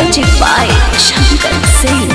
Music by Shankar Singh.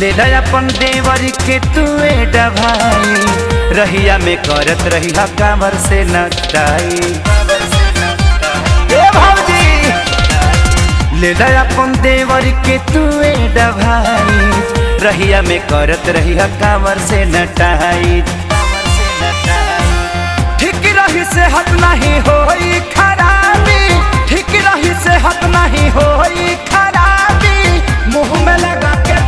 ले अपन देवर के तुए डभाई रहिया में करत रहिया कांवर से नटाई। ए भौजी ले अपन देवर के तुए डभाई रहिया में करत रहिया कांवर से नटाई। ठीक रही सेहत नहीं होई खराबी, ठीक रही सेहत नहीं होई खराबी, मुंह में लगा के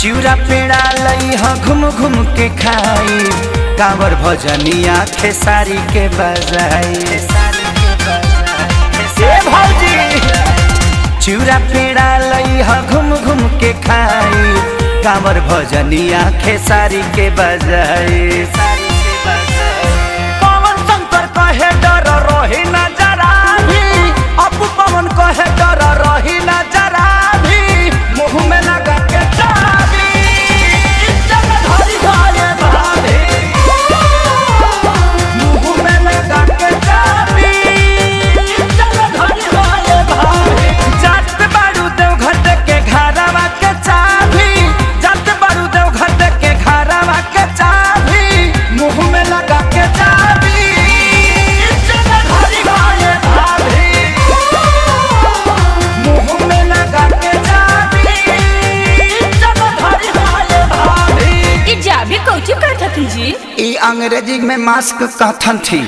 चिउरा पेड़ा लई ह घूम घूम के खाई, कांवर भजनिया खेसारी के बजाई। भौजी चिउरा पेड़ा लई ह घूम घूम के खाई, कांवर भजनिया खेसारी के बजाई। पवन शंकर कहे डर रही न जरा भी, अपू पवन कहे डर रही न जरा भी, मुँह में लगा के जी अंग्रेजी में मास्क कहथन थी।